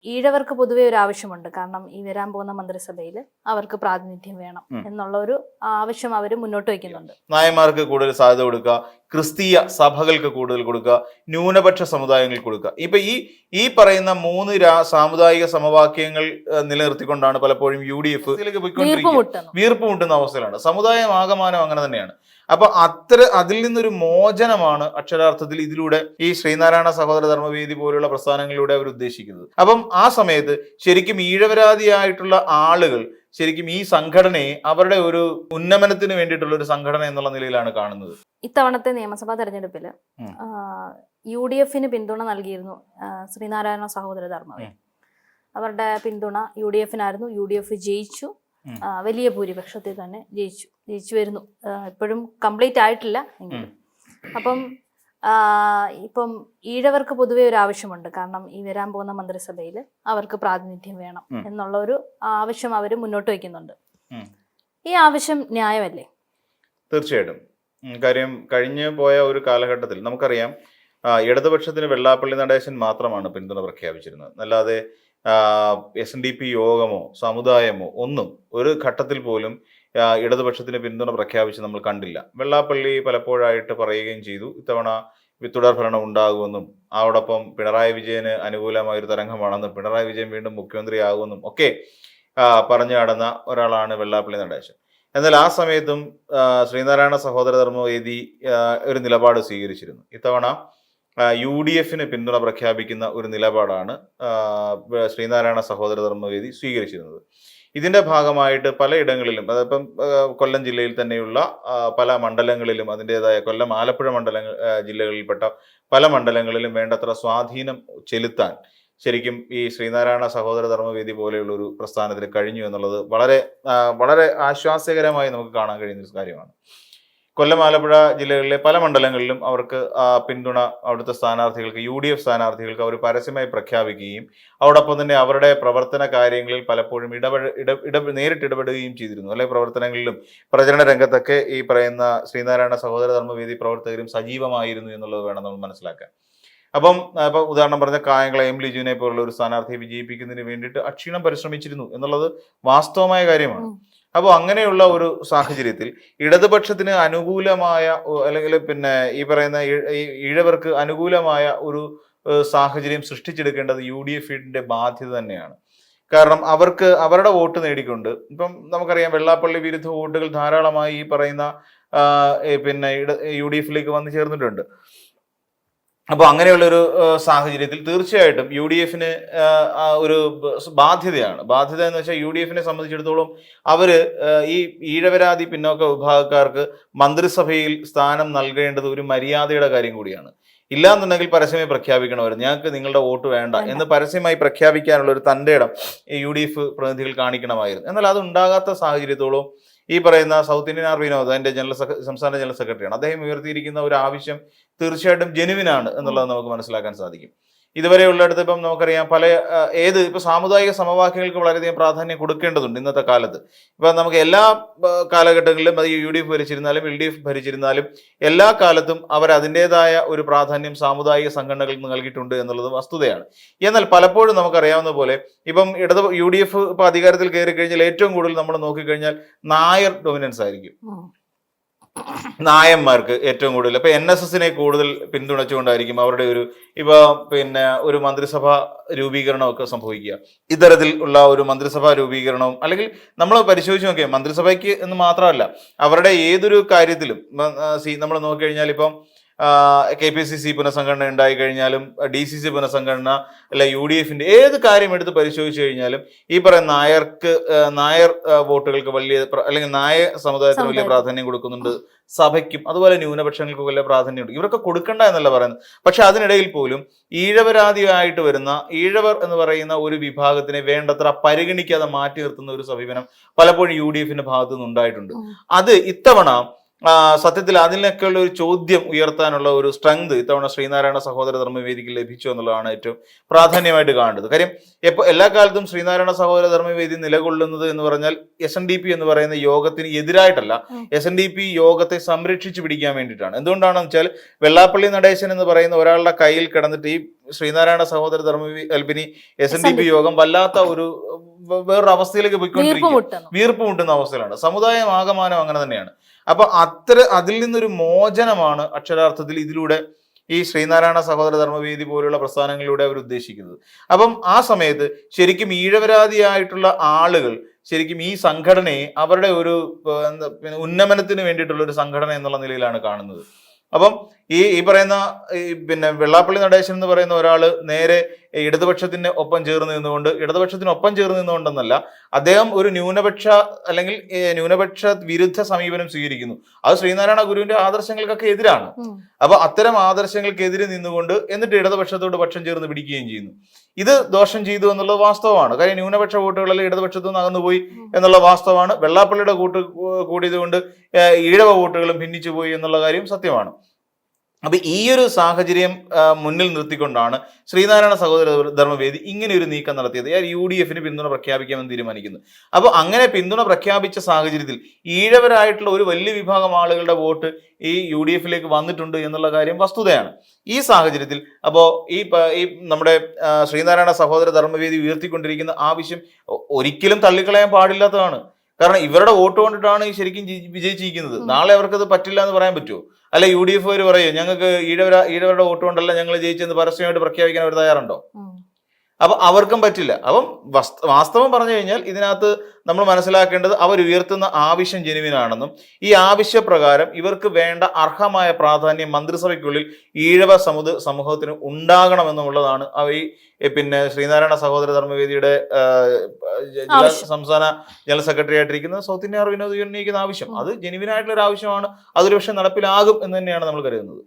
ഈഴവർക്ക് പൊതുവെ ഒരു ആവശ്യമുണ്ട്. കാരണം ഈ വരാൻ പോകുന്ന മന്ത്രിസഭയിൽ അവർക്ക് പ്രാതിനിധ്യം വേണം എന്നുള്ള ഒരു ആവശ്യം അവർ മുന്നോട്ട് വയ്ക്കുന്നുണ്ട്. നായന്മാർക്ക് കൂടുതൽ സാധ്യത കൊടുക്കുക, ക്രിസ്തീയ സഭകൾക്ക് കൂടുതൽ കൊടുക്കുക, ന്യൂനപക്ഷ സമുദായങ്ങൾക്ക് കൊടുക്കുക. ഇപ്പൊ ഈ പറയുന്ന മൂന്ന് സാമുദായിക സമവാക്യങ്ങൾ നിലനിർത്തിക്കൊണ്ടാണ് പലപ്പോഴും UDF വീർപ്പ് മുട്ടുന്ന അവസ്ഥയിലാണ്. സമുദായം ആകമാനം അങ്ങനെ തന്നെയാണ്. അപ്പൊ അതിൽ നിന്നൊരു മോചനമാണ് അക്ഷരാർത്ഥത്തിൽ ഇതിലൂടെ ഈ ശ്രീനാരായണ സഹോദര ധർമ്മവേദി പോലുള്ള പ്രസ്ഥാനങ്ങളിലൂടെ അവർ ഉദ്ദേശിക്കുന്നത്. അപ്പം ആ സമയത്ത് ശരിക്കും ഈഴവരാദിയായിട്ടുള്ള ആളുകൾ ശരിക്കും ഈ സംഘടനയെ അവരുടെ ഒരു ഉന്നമനത്തിന് വേണ്ടിയിട്ടുള്ള ഒരു സംഘടന എന്നുള്ള നിലയിലാണ് കാണുന്നത്. ഇത്തവണത്തെ നിയമസഭാ തെരഞ്ഞെടുപ്പിൽ UDF പിന്തുണ നൽകിയിരുന്നു ശ്രീനാരായണ സഹോദര ധർമ്മവേദി. അവരുടെ പിന്തുണ UDF UDF ജയിച്ചു. വലിയ ഭൂരിപക്ഷത്തിൽ തന്നെ ജയിച്ചു വരുന്നു. ഇപ്പോഴും കംപ്ലീറ്റ് ആയിട്ടില്ല എങ്കിലും. ഇപ്പം ഈഴവർക്ക് പൊതുവെ ഒരു ആവശ്യമുണ്ട്. കാരണം ഈ വരാൻ പോകുന്ന മന്ത്രിസഭയിൽ അവർക്ക് പ്രാതിനിധ്യം വേണം എന്നുള്ള ഒരു ആവശ്യം അവർ മുന്നോട്ട് വയ്ക്കുന്നുണ്ട്. ഈ ആവശ്യം ന്യായമല്ലേ? തീർച്ചയായിട്ടും. കാര്യം കഴിഞ്ഞു പോയ ഒരു കാലഘട്ടത്തിൽ നമുക്കറിയാം ഇടതുപക്ഷത്തിന് വെള്ളാപ്പള്ളി നടേശൻ മാത്രമാണ് പിന്തുണ പ്രഖ്യാപിച്ചിരുന്നത്. അല്ലാതെ SNDP യോഗമോ സമുദായമോ ഒന്നും ഒരു ഘട്ടത്തിൽ പോലും ഇടതുപക്ഷത്തിന് പിന്തുണ പ്രഖ്യാപിച്ച് നമ്മൾ കണ്ടില്ല. വെള്ളാപ്പള്ളി പലപ്പോഴായിട്ട് പറയുകയും ചെയ്തു ഇത്തവണ തുടർ ഭരണം ഉണ്ടാകുമെന്നും അതോടൊപ്പം പിണറായി വിജയന് അനുകൂലമായ ഒരു തരംഗമാണെന്നും പിണറായി വിജയൻ വീണ്ടും മുഖ്യമന്ത്രിയാകുമെന്നും ഒക്കെ പറഞ്ഞു നടന്ന ഒരാളാണ് വെള്ളാപ്പള്ളി നടേശൻ. എന്നാൽ ആ സമയത്തും ശ്രീനാരായണ സഹോദര ധർമ്മവേദി ഒരു നിലപാട് സ്വീകരിച്ചിരുന്നു. ഇത്തവണ UDF പിന്തുണ പ്രഖ്യാപിക്കുന്ന ഒരു നിലപാടാണ് ശ്രീനാരായണ സഹോദര ധർമ്മവേദി സ്വീകരിച്ചിരുന്നത്. ഇതിന്റെ ഭാഗമായിട്ട് പലയിടങ്ങളിലും അതിപ്പം കൊല്ലം ജില്ലയിൽ തന്നെയുള്ള പല മണ്ഡലങ്ങളിലും അതിൻ്റെതായ കൊല്ലം ആലപ്പുഴ ജില്ലകളിൽപ്പെട്ട പല മണ്ഡലങ്ങളിലും വേണ്ടത്ര സ്വാധീനം ചെലുത്താൻ ശരിക്കും ഈ ശ്രീനാരായണ സഹോദര ധർമ്മവേദി പോലെയുള്ള ഒരു പ്രസ്ഥാനത്തിന് കഴിഞ്ഞു എന്നുള്ളത് വളരെ വളരെ ആശ്വാസകരമായി നമുക്ക് കാണാൻ കഴിയുന്ന ഒരു കാര്യമാണ്. കൊല്ലം ആലപ്പുഴ ജില്ലകളിലെ പല മണ്ഡലങ്ങളിലും അവർക്ക് പിന്തുണ അവിടുത്തെ സ്ഥാനാർത്ഥികൾക്ക് UDF സ്ഥാനാർത്ഥികൾക്ക് അവർ പരസ്യമായി പ്രഖ്യാപിക്കുകയും അതോടൊപ്പം തന്നെ അവരുടെ പ്രവർത്തന കാര്യങ്ങളിൽ പലപ്പോഴും നേരിട്ട് ഇടപെടുകയും ചെയ്തിരുന്നു. അല്ലെങ്കിൽ പ്രവർത്തനങ്ങളിലും പ്രചരണ രംഗത്തൊക്കെ ഈ പറയുന്ന ശ്രീനാരായണ സഹോദര ധർമ്മവേദി പ്രവർത്തകരും സജീവമായിരുന്നു എന്നുള്ളത് വേണം നമ്മൾ മനസ്സിലാക്കാൻ. ഇപ്പൊ ഉദാഹരണം പറഞ്ഞ കായംകുളം M. ലിജുവിനെ പോലുള്ള ഒരു സ്ഥാനാർത്ഥിയെ വിജയിപ്പിക്കുന്നതിന് വേണ്ടിയിട്ട് അക്ഷീണം പരിശ്രമിച്ചിരുന്നു എന്നുള്ളത് വാസ്തവമായ കാര്യമാണ്. അപ്പോൾ അങ്ങനെയുള്ള ഒരു സാഹചര്യത്തിൽ ഇടതുപക്ഷത്തിന് അനുകൂലമായ അല്ലെങ്കിൽ ഈ പറയുന്ന ഈഴവർക്ക് അനുകൂലമായ ഒരു സാഹചര്യം സൃഷ്ടിച്ചെടുക്കേണ്ടത് UDF ബാധ്യത തന്നെയാണ്. കാരണം അവർക്ക് അവരുടെ വോട്ട് നേടിക്കൊണ്ട് ഇപ്പം നമുക്കറിയാം വെള്ളാപ്പള്ളി വിരുദ്ധ വോട്ടുകൾ ധാരാളമായി ഈ പറയുന്ന UDF വന്നു ചേർന്നിട്ടുണ്ട്. അപ്പോൾ അങ്ങനെയുള്ളൊരു സാഹചര്യത്തിൽ തീർച്ചയായിട്ടും UDF ഒരു ബാധ്യത എന്ന് വെച്ചാൽ UDF സംബന്ധിച്ചിടത്തോളം അവർ ഈ ഈഴവരാതി പിന്നോക്ക വിഭാഗക്കാർക്ക് മന്ത്രിസഭയിൽ സ്ഥാനം നൽകേണ്ടത് ഒരു മര്യാദയുടെ കാര്യം കൂടിയാണ്. ഇല്ലാന്നുണ്ടെങ്കിൽ പരസ്യമായി പ്രഖ്യാപിക്കണമായിരുന്നു ഞങ്ങൾക്ക് നിങ്ങളുടെ വോട്ട് വേണ്ട എന്ന് പരസ്യമായി പ്രഖ്യാപിക്കാനുള്ള ഒരു തൻ്റെ ഇടം UDF പ്രതിനിധികൾ കാണിക്കണമായിരുന്നു. എന്നാൽ അത് ഉണ്ടാകാത്ത സാഹചര്യത്തോളം ഈ പറയുന്ന സൗത്ത് ഇന്ത്യൻ ആർ വിനോദ് അതിന്റെ സംസ്ഥാന ജനറൽ സെക്രട്ടറിയാണ്. അദ്ദേഹം ഉയർത്തിയിരിക്കുന്ന ഒരു ആവശ്യം തീർച്ചയായിട്ടും ജെനുവിനാണ് എന്നുള്ളത് നമുക്ക് മനസ്സിലാക്കാൻ സാധിക്കും. ഇതുവരെ ഉള്ളിടത്ത് ഇപ്പം നമുക്കറിയാം ഇപ്പൊ സാമുദായിക സമവാക്യങ്ങൾക്ക് വളരെയധികം പ്രാധാന്യം കൊടുക്കേണ്ടതുണ്ട് ഇന്നത്തെ കാലത്ത്. ഇപ്പൊ നമുക്ക് എല്ലാ കാലഘട്ടങ്ങളിലും അത് UDF ഭരിച്ചിരുന്നാലും LDF ഭരിച്ചിരുന്നാലും എല്ലാ കാലത്തും അവർ അതിൻ്റെതായ ഒരു പ്രാധാന്യം സാമുദായിക സംഘടനകൾക്ക് നൽകിയിട്ടുണ്ട് എന്നുള്ളത് വസ്തുതയാണ്. എന്നാൽ പലപ്പോഴും നമുക്കറിയാവുന്ന പോലെ ഇപ്പം UDF ഇപ്പൊ അധികാരത്തിൽ കയറി കഴിഞ്ഞാൽ ഏറ്റവും കൂടുതൽ നമ്മൾ നോക്കിക്കഴിഞ്ഞാൽ നായർ ഡൊമിനൻസ് ആയിരിക്കും. നായന്മാർക്ക് ഏറ്റവും കൂടുതൽ ഇപ്പൊ NSS കൂടുതൽ പിന്തുണച്ചുകൊണ്ടായിരിക്കും അവരുടെ ഒരു മന്ത്രിസഭാ രൂപീകരണമൊക്കെ സംഭവിക്കുക. ഇത്തരത്തിൽ ഉള്ള ഒരു മന്ത്രിസഭാ രൂപീകരണവും അല്ലെങ്കിൽ നമ്മൾ പരിശോധിച്ച് നോക്കിയാൽ മന്ത്രിസഭയ്ക്ക് എന്ന് മാത്രമല്ല അവരുടെ ഏതൊരു കാര്യത്തിലും നമ്മൾ നോക്കിക്കഴിഞ്ഞാൽ ഇപ്പം KPCC പുനഃസംഘടന ഉണ്ടായി കഴിഞ്ഞാലും DCC പുനഃസംഘടന അല്ല UDF ഏത് കാര്യം എടുത്ത് പരിശോധിച്ചു കഴിഞ്ഞാലും ഈ പറയുന്ന നായർ വോട്ടുകൾക്ക് വലിയ അല്ലെങ്കിൽ നായർ സമുദായത്തിന് വലിയ പ്രാധാന്യം കൊടുക്കുന്നുണ്ട്. സഭയ്ക്കും അതുപോലെ ന്യൂനപക്ഷങ്ങൾക്ക് വലിയ പ്രാധാന്യമുണ്ട്. ഇവർക്ക് കൊടുക്കണ്ട എന്നല്ല പറയുന്നത്. പക്ഷെ അതിനിടയിൽ പോലും ഈഴവരാദിയായിട്ട് വരുന്ന ഈഴവർ എന്ന് പറയുന്ന ഒരു വിഭാഗത്തിനെ വേണ്ടത്ര പരിഗണിക്കാതെ മാറ്റി നിർത്തുന്ന ഒരു സമീപനം പലപ്പോഴും UDF ഭാഗത്തു നിന്നുണ്ടായിട്ടുണ്ട്. അത് ഇത്തവണ സത്യത്തിൽ അതിനൊക്കെയുള്ള ഒരു ചോദ്യം ഉയർത്താനുള്ള ഒരു സ്ട്രെങ്ത് ഇത്തവണ ശ്രീനാരായണ സഹോദര ധർമ്മവേദിക്ക് ലഭിച്ചു എന്നുള്ളതാണ് ഏറ്റവും പ്രാധാന്യമായിട്ട് കാണേണ്ടത്. കാര്യം എല്ലാ കാലത്തും ശ്രീനാരായണ സഹോദര ധർമ്മവേദി നിലകൊള്ളുന്നത് എന്ന് പറഞ്ഞാൽ SNDP എന്ന് പറയുന്ന യോഗത്തിന് എതിരായിട്ടല്ല, SNDP യോഗത്തെ സംരക്ഷിച്ചു പിടിക്കാൻ വേണ്ടിയിട്ടാണ്. എന്തുകൊണ്ടാണെന്ന് വെച്ചാൽ വെള്ളാപ്പള്ളി നടേശൻ എന്ന് പറയുന്ന ഒരാളുടെ കയ്യിൽ കിടന്നിട്ട് ഈ ശ്രീനാരായണ സഹോദര ധർമ്മ SNDP യോഗം വല്ലാത്ത ഒരു വേറൊരു അവസ്ഥയിലേക്ക് പോയിക്കൊണ്ടിരിക്കുക, വീർപ്പ് മുട്ടുന്ന അവസ്ഥയിലാണ്. സമുദായം ആകമാനം അങ്ങനെ തന്നെയാണ്. അപ്പൊ അതിൽ നിന്നൊരു മോചനമാണ് അക്ഷരാർത്ഥത്തിൽ ഇതിലൂടെ ഈ ശ്രീനാരായണ സഹോദര ധർമ്മവേദി പോലുള്ള പ്രസ്ഥാനങ്ങളിലൂടെ അവർ ഉദ്ദേശിക്കുന്നത്. അപ്പം ആ സമയത്ത് ശരിക്കും ഈഴവരാതിയായിട്ടുള്ള ആളുകൾ ശരിക്കും ഈ സംഘടനയെ അവരുടെ ഒരു ഉന്നമനത്തിന് വേണ്ടിയിട്ടുള്ള ഒരു സംഘടന എന്നുള്ള നിലയിലാണ് കാണുന്നത്. അപ്പം ഈ പറയുന്ന വെള്ളാപ്പള്ളി നടേശൻ എന്ന് പറയുന്ന ഒരാൾ നേരെ ഇടതുപക്ഷത്തിന് ഒപ്പം ചേർന്ന് നിന്നുകൊണ്ട്, ഇടതുപക്ഷത്തിനൊപ്പം ചേർന്ന് നിന്നുകൊണ്ടെന്നല്ല, അദ്ദേഹം ഒരു ന്യൂനപക്ഷ അല്ലെങ്കിൽ ന്യൂനപക്ഷ വിരുദ്ധ സമീപനം സ്വീകരിക്കുന്നു. അത് ശ്രീനാരായണ ഗുരുവിന്റെ ആദർശങ്ങൾക്കൊക്കെ എതിരാണ്. അപ്പൊ അത്തരം ആദർശങ്ങൾക്കെതിരെ നിന്നുകൊണ്ട് എന്നിട്ട് ഇടതുപക്ഷത്തോട് പക്ഷം ചേർന്ന് പിടിക്കുകയും ചെയ്യുന്നു. ഇത് ദോഷം ചെയ്തു എന്നുള്ളത് വാസ്തവമാണ്. കാര്യം ന്യൂനപക്ഷ വോട്ടുകളെല്ലാം ഇടതുപക്ഷത്തു നിന്ന് അകന്നുപോയി എന്നുള്ള വാസ്തവമാണ്. വെള്ളാപ്പള്ളിയുടെ കൂടിയതുകൊണ്ട് ഈഴവ വോട്ടുകളും ഭിന്നിച്ചു പോയി എന്നുള്ള കാര്യം സത്യമാണ്. അപ്പൊ ഈ ഒരു സാഹചര്യം മുന്നിൽ നിർത്തിക്കൊണ്ടാണ് ശ്രീനാരായണ സഹോദര ധർമ്മവേദി ഇങ്ങനെ ഒരു നീക്കം നടത്തിയത്. UDF പിന്തുണ പ്രഖ്യാപിക്കാമെന്ന് തീരുമാനിക്കുന്നു. അപ്പോൾ അങ്ങനെ പിന്തുണ പ്രഖ്യാപിച്ച സാഹചര്യത്തിൽ ഈഴവരായിട്ടുള്ള ഒരു വലിയ വിഭാഗം ആളുകളുടെ വോട്ട് ഈ UDF വന്നിട്ടുണ്ട് എന്നുള്ള കാര്യം വസ്തുതയാണ്. ഈ സാഹചര്യത്തിൽ അപ്പോൾ ഈ നമ്മുടെ ശ്രീനാരായണ സഹോദര ധർമ്മവേദി ഉയർത്തിക്കൊണ്ടിരിക്കുന്ന ആവശ്യം ഒരിക്കലും തള്ളിക്കളയാൻ പാടില്ലാത്തതാണ്. കാരണം ഇവരുടെ വോട്ട് കൊണ്ടിട്ടാണ് ഈ ശരിക്കും വിജയിച്ചിരിക്കുന്നത്. നാളെ അവർക്കത് പറ്റില്ല എന്ന് പറയാൻ പറ്റുമോ? അല്ല UDF പറയും ഞങ്ങൾക്ക് ഈഴവരുടെ വോട്ട് കൊണ്ടല്ല ഞങ്ങൾ ജയിച്ചെന്ന് പരസ്യമായിട്ട് പ്രഖ്യാപിക്കാൻ അവർ തയ്യാറുണ്ടോ? അപ്പൊ അവർക്കും പറ്റില്ല. അപ്പം വാസ്തവം പറഞ്ഞു കഴിഞ്ഞാൽ ഇതിനകത്ത് നമ്മൾ മനസ്സിലാക്കേണ്ടത് അവർ ഉയർത്തുന്ന ആവശ്യം ജെനുവിനാണെന്നും ഈ ആവശ്യപ്രകാരം ഇവർക്ക് വേണ്ട അർഹമായ പ്രാധാന്യം മന്ത്രിസഭയ്ക്കുള്ളിൽ ഈഴവ സമൂഹത്തിന് ഉണ്ടാകണമെന്നുള്ളതാണ് ശ്രീനാരായണ സഹോദര ധർമ്മവേദിയുടെ സംസ്ഥാന ജനറൽ സെക്രട്ടറി ആയിട്ടിരിക്കുന്ന സൗത്ത് ഇന്ത്യ വിനോദ് ഉന്നയിക്കുന്ന ആവശ്യം. അത് ജെനുവിനായിട്ടുള്ള ഒരു ആവശ്യമാണ്. അതൊരു പക്ഷെ നടപ്പിലാകും എന്ന് തന്നെയാണ് നമ്മൾ കരുതുന്നത്.